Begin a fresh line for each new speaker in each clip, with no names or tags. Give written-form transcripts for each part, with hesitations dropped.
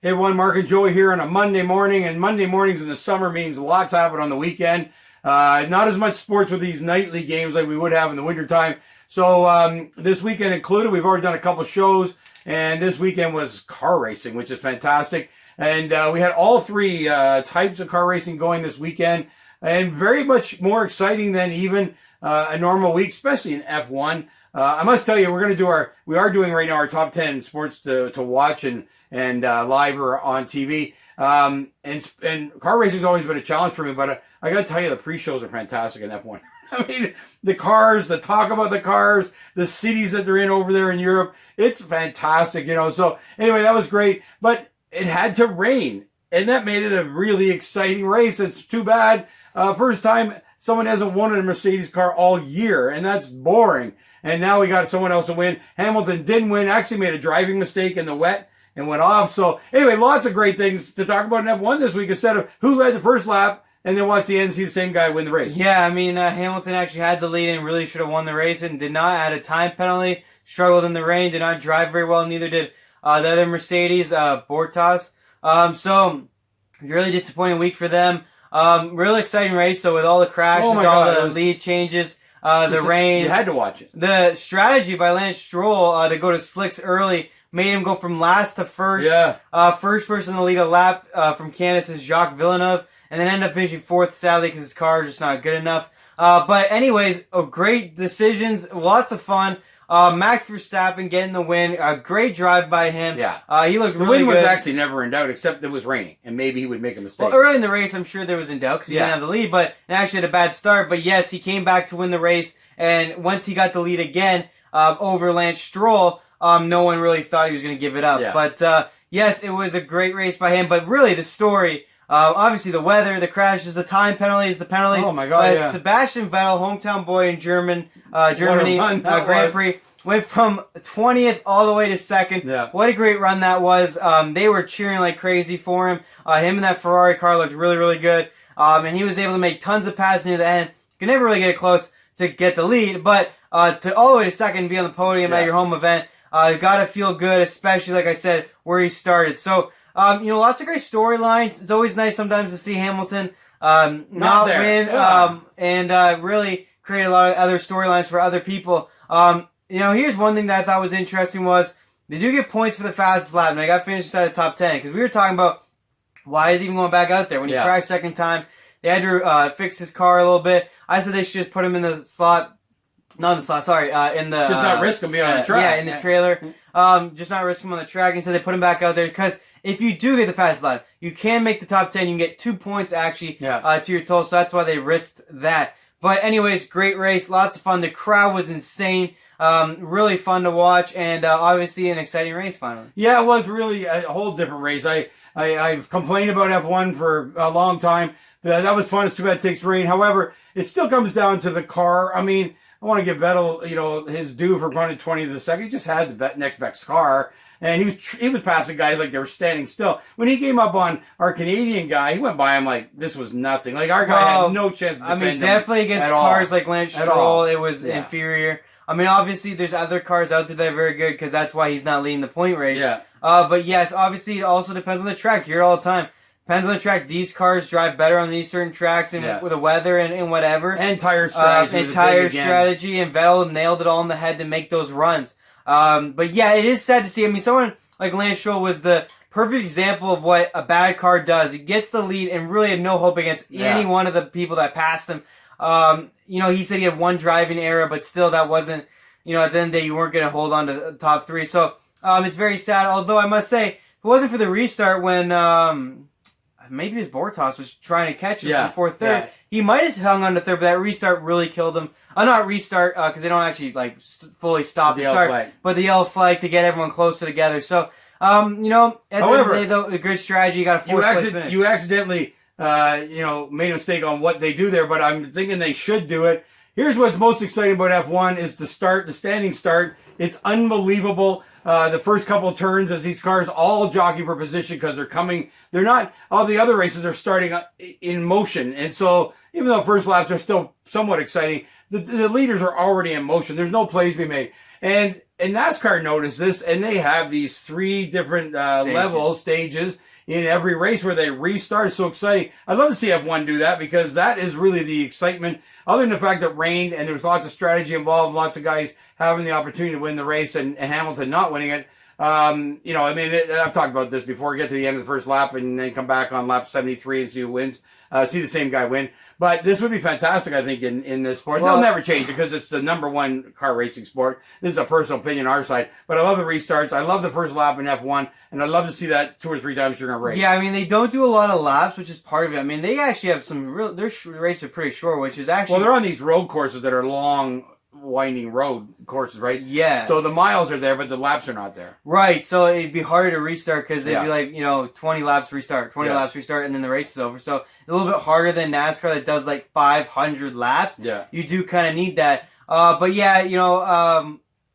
Hey everyone, Mark and Joey here on a Monday morning, and Monday mornings in the summer means lots happen on the weekend. Not as much sports with these nightly games like we would have in the wintertime. So this weekend included, we've already done a couple shows, and this weekend was car racing, which is fantastic. And we had all three types of car racing going this weekend, and very much more exciting than even a normal week, especially in F1. I must tell you, we are doing right now our top 10 sports to watch and live or on TV. And car racing has always been a challenge for me, but I got to tell you, the pre-shows are fantastic in F1. I mean, the cars, the talk about the cars, the cities that they're in over there in Europe, it's fantastic, you know. So anyway, that was great, but it had to rain, and that made it a really exciting race. It's too bad. First time someone hasn't won in a Mercedes car all year, and that's boring. And now we got someone else to win. Hamilton didn't win, actually made a driving mistake in the wet and went off. So anyway, lots of great things to talk about in F1 this week instead of who led the first lap and then watch the end and see the same guy win the race.
Yeah, I mean, Hamilton actually had the lead and really should have won the race and did not add a time penalty, struggled in the rain, did not drive very well, neither did the other Mercedes, Bottas. So really disappointing week for them. Really exciting race, so with all the crashes, the lead changes, the rain.
You had to watch it.
The strategy by Lance Stroll to go to slicks early made him go from last to first.
Yeah.
First person to lead a lap from Canada's Jacques Villeneuve, and then ended up finishing fourth, sadly, because his car is just not good enough. But anyways, great decisions, lots of fun. Max Verstappen getting the win. A great drive by him.
Yeah.
He looked really good.
The win was actually never in doubt, except it was raining, and maybe he would make a mistake.
Well, early in the race, I'm sure there was in doubt because he didn't have the lead, but it actually had a bad start. But yes, he came back to win the race, and once he got the lead again over Lance Stroll, no one really thought he was going to give it up.
Yeah.
But yes, it was a great race by him. But really, the story, obviously the weather, the crashes, the time penalties, the penalties.
Oh my God!
But Sebastian Vettel, hometown boy in Germany Grand Prix. Went from 20th all the way to 2nd.
Yeah.
What a great run that was. They were cheering like crazy for him. Him and that Ferrari car looked really, really good. And he was able to make tons of passes near the end. Could never really get it close to get the lead. But to all the way to 2nd and be on the podium at your home event, gotta feel good, especially, like I said, where he started. So, lots of great storylines. It's always nice sometimes to see Hamilton not win and really create a lot of other storylines for other people. Here's one thing that I thought was interesting was they do give points for the fastest lap, and I got finished inside the top 10 because we were talking about why is he even going back out there when he crashed second time. They had to fix his car a little bit. I said they should just put him in the slot. Not in the slot, sorry. In the
just not risk him being on the track.
Yeah, in the trailer. Just not risk him on the track. And so they put him back out there because if you do get the fastest lap, you can make the top 10. You can get 2 points actually to your total. So that's why they risked that. But anyways, great race, lots of fun. The crowd was insane. Really fun to watch, and obviously an exciting race finally.
Yeah, it was really a whole different race. I've complained about F1 for a long time. That was fun. It's too bad it takes rain. However, it still comes down to the car. I mean, I want to give Vettel, his due for running 20 to the second. He just had the next best car, and he was passing guys like they were standing still. When he came up on our Canadian guy, he went by him like this was nothing. Like our guy had no chance to defend him
definitely against cars like Lance Stroll, it was inferior. I mean, obviously, there's other cars out there that are very good because that's why he's not leading the point race.
Yeah.
But yes, obviously, it also depends on the track. You hear it all the time. Depends on the track. These cars drive better on these certain tracks and with the weather and whatever.
And tire strategy.
And Vettel nailed it all in the head to make those runs. But yeah, it is sad to see. I mean, someone like Lance Stroll was the perfect example of what a bad car does. He gets the lead and really had no hope against any one of the people that passed him. He said he had one driving error, but still that wasn't, at the end of the day, you weren't going to hold on to the top 3. So, it's very sad. Although I must say, if it wasn't for the restart when, maybe his Bottas was trying to catch him for 4th, 3rd, he might have hung on to 3rd, but that restart really killed him. Not restart, because they don't actually, fully stop the start, but the yellow flag to get everyone closer together. So, at the end of the day, though, a good strategy. You got a 4th place finish.
You accidentally made a mistake on what they do there, but I'm thinking they should do it. Here's what's most exciting about F1 is the standing start. It's unbelievable. The first couple of turns as these cars all jockey for position because they're not, all the other races are starting in motion. And so even though first laps are still somewhat exciting, the leaders are already in motion. There's no plays being made. And and NASCAR noticed this, and they have these 3 different stages in every race where they restart. It's so exciting. I'd love to see F1 do that, because that is really the excitement. Other than the fact that it rained and there was lots of strategy involved, lots of guys having the opportunity to win the race, and Hamilton not winning it. I've talked about this before. Get to the end of the first lap and then come back on lap 73 and see who wins. See the same guy win. But this would be fantastic, I think, in this sport. They'll never change it because it's the #1 car racing sport. This is a personal opinion on our side. But I love the restarts. I love the first lap in F1. And I'd love to see that 2 or 3 times during a race.
Yeah, I mean, they don't do a lot of laps, which is part of it. I mean, they actually have some real... Their races are pretty short, which is actually...
Well, they're on these road courses that are long, winding road courses, right?
Yeah.
So the miles are there, but the laps are not there.
Right. So it'd be harder to restart because they'd be like, 20 laps restart, 20 laps restart, and then the race is over. So a little bit harder than NASCAR that does like 500 laps.
Yeah.
You do kind of need that. But yeah,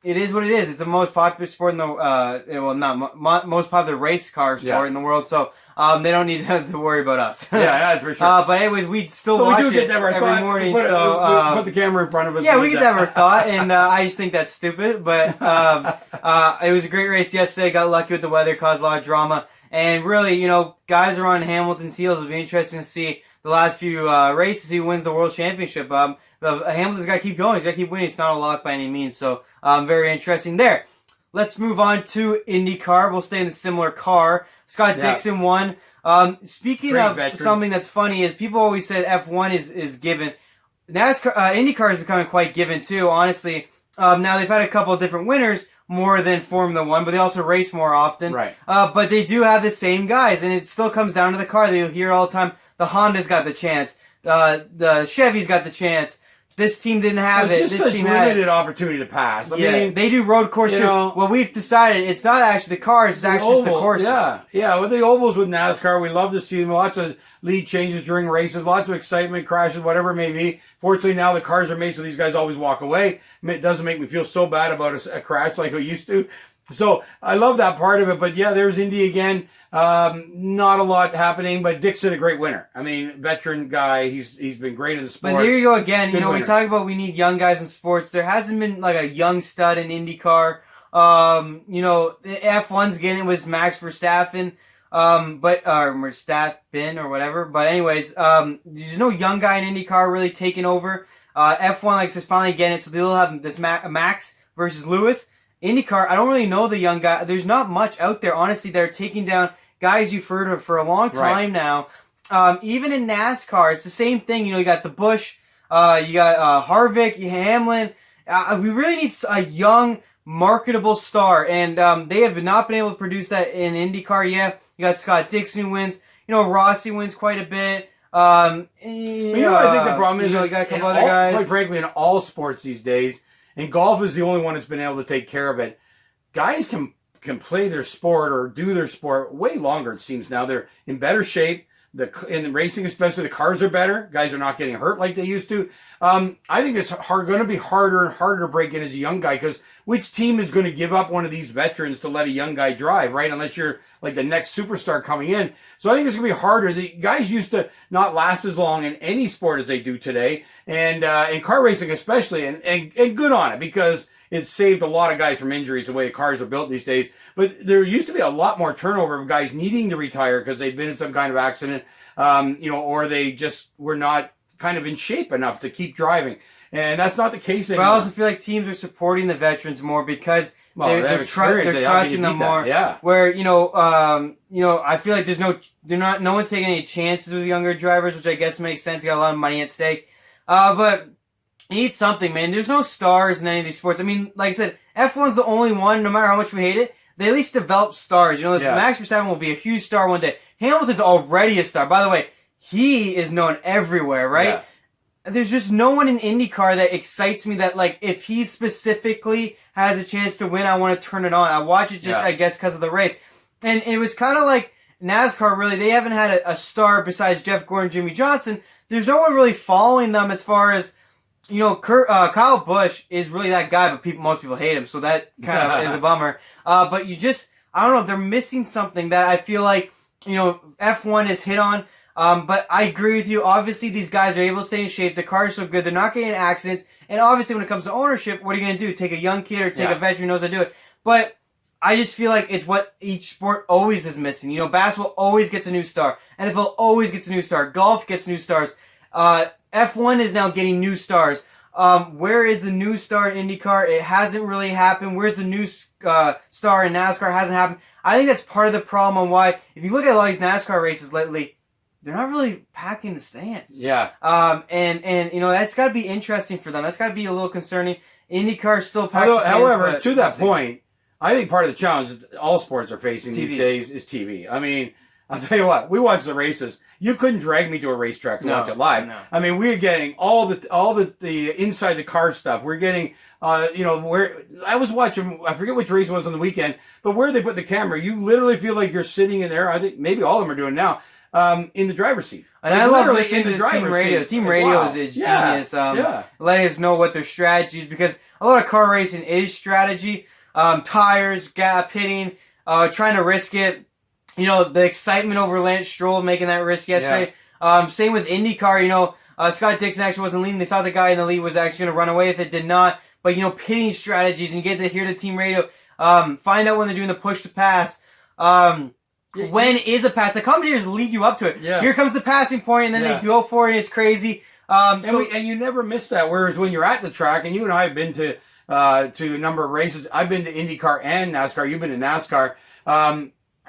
it is what it is. It's the most popular sport in the most popular race car sport in the world. So they don't need to worry about us.
Yeah, for sure.
But anyways, we still watch it every morning.
Put the camera in front of us.
Yeah, we get to have our thought, and I just think that's stupid. But it was a great race yesterday. Got lucky with the weather, caused a lot of drama, and really, guys are on Hamilton's heels. It'll be interesting to see the last few races. Who wins the world championship? Hamilton's got to keep going. He's got to keep winning. It's not a lock by any means. So very interesting there. Let's move on to IndyCar. We'll stay in the similar car. Scott Dixon won. Speaking
Great
of
veteran.
something that's funny is people always said F1 is given. NASCAR, IndyCar is becoming quite given too, honestly. Now they've had a couple of different winners more than Formula One, but they also race more often.
Right.
But they do have the same guys, and it still comes down to the car. You'll hear all the time, the Honda's got the chance. The Chevy's got the chance. This team didn't have it.
Just
This
such
team
limited opportunity to pass. I mean,
they do road courses. Well, we've decided it's not actually the cars; it's actually just the courses.
Yeah. With the ovals with NASCAR, we love to see them. Lots of lead changes during races, lots of excitement, crashes, whatever it may be. Fortunately, now the cars are made so these guys always walk away. It doesn't make me feel so bad about a crash like we used to. So I love that part of it. But yeah, there's Indy again. Not a lot happening, but Dixon, a great winner. I mean, veteran guy. He's been great in the sport.
But there you go again.
Good winner.
We talk about we need young guys in sports. There hasn't been like a young stud in IndyCar. F1's getting it with Max Verstappen. Or Verstappen or whatever. But anyways, there's no young guy in IndyCar really taking over. F1, like I said, is finally getting it. So they'll have this Max versus Lewis. IndyCar, I don't really know the young guy. There's not much out there, honestly. They're taking down guys you've heard of for a long time now. Even in NASCAR, it's the same thing. You got the Busch, you got Harvick, Hamlin. We really need a young, marketable star, and they have not been able to produce that in IndyCar yet. You got Scott Dixon who wins. Rossi wins quite a bit. I think
the problem is
you got a couple other guys.
Quite frankly, in all sports these days, and golf is the only one that's been able to take care of it. Guys can play their sport or do their sport way longer, it seems now. They're in better shape. In the racing especially, the cars are better. Guys are not getting hurt like they used to. I think it's going to be harder and harder to break in as a young guy, because which team is going to give up one of these veterans to let a young guy drive, right? Unless you're like the next superstar coming in. So I think it's going to be harder. The guys used to not last as long in any sport as they do today, and in car racing especially, and good on it, because it's saved a lot of guys from injuries the way cars are built these days. But there used to be a lot more turnover of guys needing to retire because they'd been in some kind of accident, or they just were not kind of in shape enough to keep driving. And that's not the case anymore.
But I also feel like teams are supporting the veterans more because they're trusting them more.
Yeah.
Where I feel like no one's taking any chances with younger drivers, which I guess makes sense. You got a lot of money at stake, but you need something, man. There's no stars in any of these sports. I mean, like I said, F1's the only one. No matter how much we hate it, they at least develop stars. Max Verstappen will be a huge star one day. Hamilton's already a star. By the way, he is known everywhere, right?
Yeah.
There's just no one in IndyCar that excites me that, like, if he specifically has a chance to win, I want to turn it on. I watch it just, I guess, because of the race. And it was kind of like NASCAR, really. They haven't had a star besides Jeff Gordon, Jimmy Johnson. There's no one really following them as far as, Kyle Busch is really that guy, but most people hate him, so that kind of is a bummer. But I don't know, they're missing something that I feel like, F1 has hit on. But I agree with you. Obviously, these guys are able to stay in shape. The cars are so good. They're not getting in accidents. And obviously, when it comes to ownership, what are you going to do? Take a young kid or take a veteran who knows how to do it? But I just feel like it's what each sport always is missing. You know, basketball always gets a new star. NFL always gets a new star. Golf gets new stars. F1 is now getting new stars. Where is the new star in IndyCar? It hasn't really happened. Where's the new star in NASCAR? It hasn't happened. I think that's part of the problem on why, if you look at a lot of these NASCAR races lately, they're not really packing the stands.
Yeah.
And you know, that's got to be interesting for them. That's got to be a little concerning. IndyCar still packs the stands.
However, to that point, I think part of the challenge that all sports are facing these days is TV. I mean, I'll tell you what, we watch the races. You couldn't drag me to a racetrack to watch it live.
No.
I mean, we're getting all the inside the car stuff. We're getting, you know, where I was watching, I forget which race it was on the weekend, but where they put the camera, you literally feel like you're sitting in there. I think maybe all of them are doing now. In the driver's seat.
And I love listening to the team radio. Team radio is genius. Letting us know what their strategies, because a lot of car racing is strategy. Tires, gap, pitting, trying to risk it. You know, the excitement over Lance Stroll making that risk yesterday. Same with IndyCar. You know, Scott Dixon actually wasn't leading. They thought the guy in the lead was actually going to run away with it. Did not. But, you know, pitting strategies, and you get to hear the team radio. Find out when they're doing the push to pass. When is a pass? The commentators lead you up to it.
Yeah.
Here comes the passing point, and then they go for it, and it's crazy.
And you never miss that. Whereas when you're at the track, and you and I have been to a number of races. I've been to IndyCar and NASCAR. You've been to NASCAR.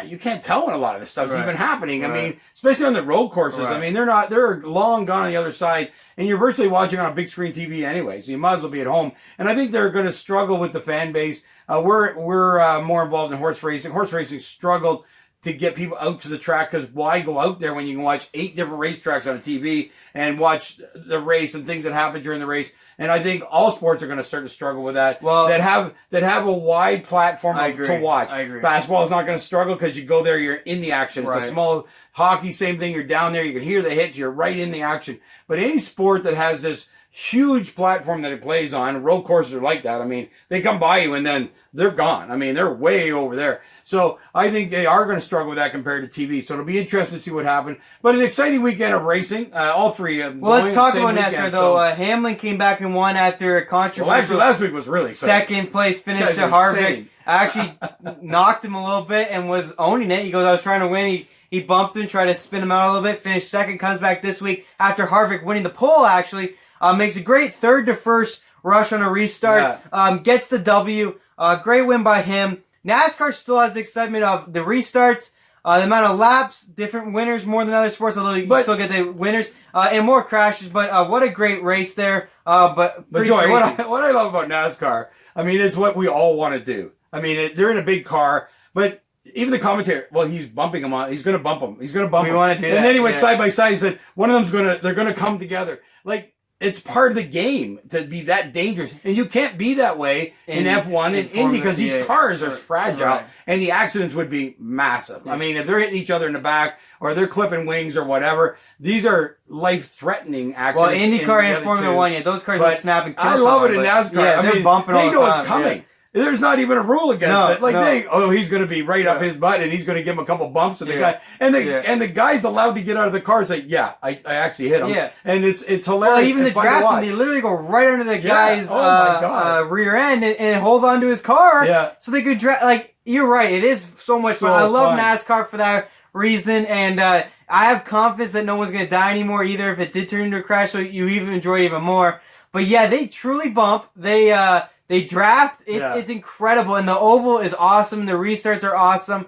You can't tell when a lot of this stuff's even happening. I mean, especially on the road courses. I mean, they're long gone on the other side, and you're virtually watching on a big screen TV anyway, so you might as well be at home. And I think they're going to struggle with the fan base. We're more involved in horse racing. Horse racing struggled to get people out to the track, because why go out there when you can watch 8 different racetracks on TV and watch the race and things that happen during the race? And I think all sports are going to start to struggle with that.
Well,
that have a wide platform to watch.
I agree.
Basketball is not going to struggle because you go there, you're in the action. It's a small hockey, same thing. You're down there, you can hear the hits, you're right in the action. But any sport that has this huge platform that it plays on, road courses are like that. I mean, they come by you and then they're gone. I mean, they're way over there. So I think they are going to struggle with that compared to TV. So it'll be interesting to see what happens. But an exciting weekend of racing. All three.
Well, let's talk about NASCAR, though. Hamlin came back and won after a controversial.
Well, actually, last week was really exciting.
Second place finish to Harvick. Actually knocked him a little bit and was owning it. He goes, I was trying to win. He bumped him, tried to spin him out a little bit, finished second, comes back this week after Harvick winning the pole, actually. Makes a great third to first rush on a restart. Gets the W. Great win by him. NASCAR still has the excitement of the restarts, the amount of laps, different winners more than other sports, although you still get the winners, and more crashes. But what a great race there. But
Joy, what I love about NASCAR, I mean, it's what we all want to do. I mean, they're in a big car, but even the commentator, well, he's bumping him on. He's going to bump him. He's going to bump him.
We want to do that.
And then he went side by side. He said, one of them's they're going to come together. Like, it's part of the game to be that dangerous. And you can't be that way in F1 and Indy, because these cars are fragile and the accidents would be massive. I mean, if they're hitting each other in the back or they're clipping wings or whatever, these are life-threatening accidents.
Well, IndyCar and Formula 1, those cars are snapping.
I love it in NASCAR.
Yeah,
I mean,
bumping
they
all
know
the
it's coming.
Yeah.
There's not even a rule against it. Like he's going to be right up his butt, and he's going to give him a couple bumps, and the guy and the guy's allowed to get out of the car and say, "Yeah, I actually hit him." Yeah. And it's hilarious.
Well, even the drafting, they literally go right under the guy's rear end and hold on to his car, so they could draft. Like, you're right, it is so much fun. I love NASCAR for that reason, and I have confidence that no one's going to die anymore either if it did turn into a crash, so you even enjoy it even more. But yeah, they truly bump. They draft. It's incredible. And the oval is awesome. The restarts are awesome.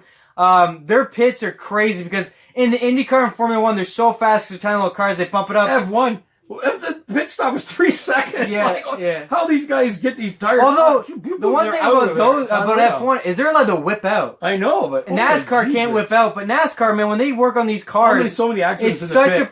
Their pits are crazy because in the IndyCar and Formula 1, they're so fast because they're tiny little cars. They pump it up.
F1. The pit stop was 3 seconds. How these guys get these tires?
Although, the one thing about F1 is they're allowed to whip out.
I know, but
NASCAR can't whip out. But NASCAR, man, when they work on these cars,
so many accidents
it's such a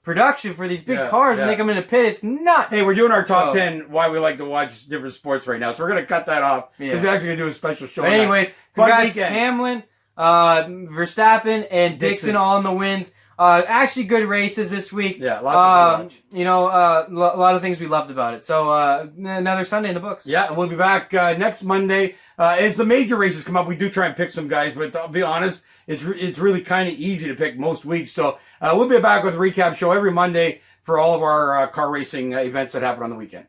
production for these big cars. When they come in the pit, it's nuts.
Hey, we're doing our top 10 why we like to watch different sports right now. So we're going to cut that off because we're actually going to do a special show.
But anyways, congrats Hamlin, Verstappen, and Dixon all in the wins. Actually good races this week.
Yeah, lots of good
a lot of things we loved about it. So another Sunday in the books.
Yeah, and we'll be back next Monday. As the major races come up, we do try and pick some guys, but I'll be honest, it's really kind of easy to pick most weeks. So we'll be back with a recap show every Monday for all of our car racing events that happen on the weekend.